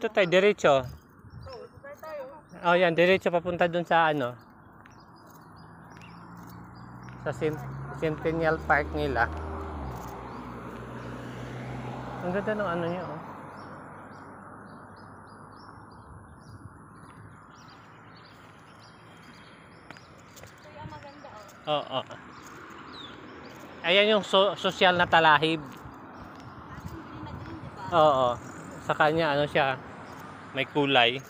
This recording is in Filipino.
Dito tayo, diretso. Oh, yan, diretso papunta dun sa ano. Sa Centennial Park nila. Ang ganda ng ano niya, oh. Ito yung maganda, oh. Oo. Ayan yung social na talahib. Green na green, diba? Oo. Sa kanya, ano siya, may kulay.